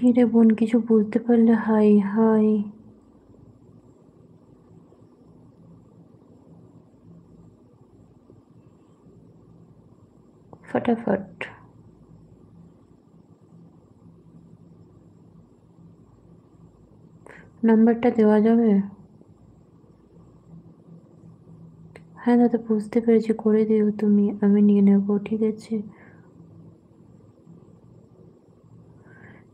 কি রে বোন, কিছু বলতে পারলে হাই হাই। ফটাফট নাম্বারটা দেওয়া যাবে? হ্যাঁ দাদা, বুঝতে পেরেছি, করে দিও তুমি, আমি নিয়ে নেবো, ঠিক আছে।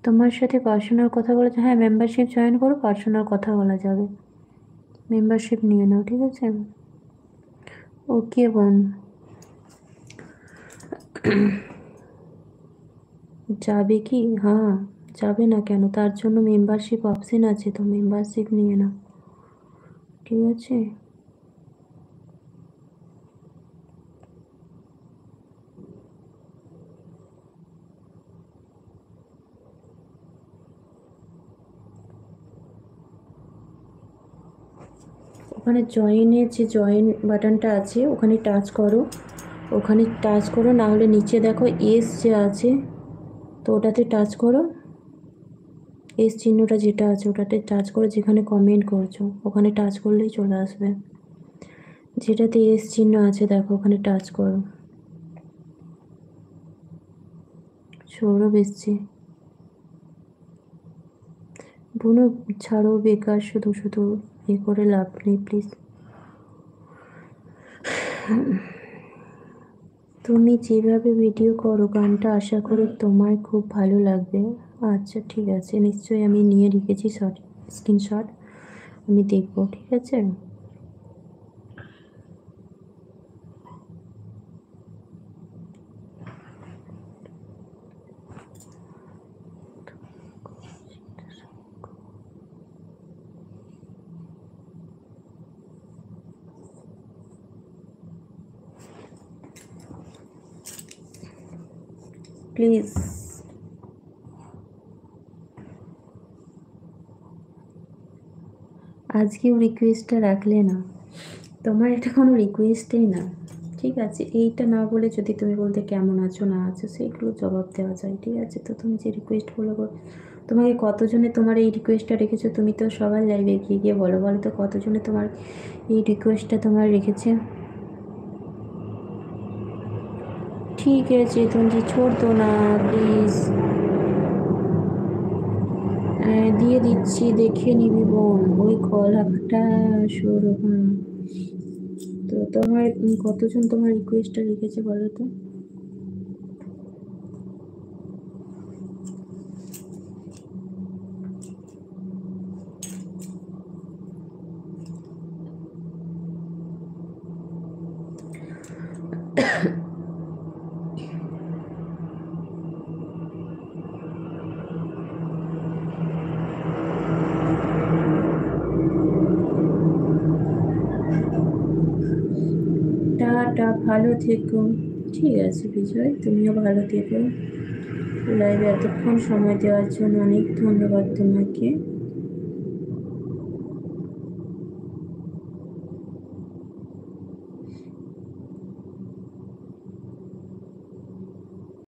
তোমার সাথে পার্সোনাল কথা বলা যায়? হ্যাঁ, মেম্বারশিপ জয়েন করো, পার্সোনাল কথা বলা যাবে। মেম্বারশিপ নিয়ে নাও, ঠিক আছে। ওকে বোন। যাবে কি? হ্যাঁ, যাবে না কেন, তার জন্য মেম্বারশিপ অপশন আছে, তো মেম্বারশিপ নিয়ে নাও, ঠিক আছে। ওখানে জয়েনের যে জয়েন বাটনটা আছে ওখানে টাচ করো, ওখানে টাচ করো, না হলে নিচে দেখো এস যে আছে, তো ওটাতে টাচ করো। এস চিহ্নটা যেটা আছে ওটাতে টাচ করো, যেখানে কমেন্ট করছো ওখানে টাচ করলেই চলে আসবে। যেটাতে এস চিহ্ন আছে দেখো, ওখানে টাচ করো। সৌরভ এসছে। বুনো, ছাড়ো, বেকার শুধু শুধু এ করে লাভ নেই, প্লিজ। তুমি যেভাবে ভিডিও করো গানটা আশা করি তোমার খুব ভালো লাগবে। আচ্ছা ঠিক আছে, নিশ্চয়ই আমি নিয়ে রেখেছি স্ক্রিনশট, আমি দেখবো, ঠিক আছে। প্লিজ। আজকেও রিকোয়েস্টটা রাখলে না, তোমার এটা কোনো রিকোয়েস্টই না, ঠিক আছে। এইটা না বলে যদি তুমি বলতে কেমন আছো না আছো সেইগুলো জবাব দেওয়া যায়, ঠিক আছে। তো তুমি যে রিকোয়েস্টগুলো তোমাকে কতজনে তোমার এই রিকোয়েস্টটা রেখেছো, তুমি তো সবার লাইভে গিয়ে গিয়ে বলো, বলো তো কতজনে তোমার এই রিকোয়েস্টটা তোমার রেখেছে। ঠিক আছে, তুমি ছোড় দো না প্লিজ। দিয়ে দিচ্ছি, দেখে নিবি বোন, ওই কলাটা শুরু। হুম, তো তোমার কতজন তোমার রিকোয়েস্টটা রেখেছে বলো তো। টাটা, ভালো থেকো। ঠিক আছে বিজয়, তুমিও ভালো থেকো। লাইভে এতক্ষণ সময় দেওয়ার জন্য অনেক ধন্যবাদ তোমাকে।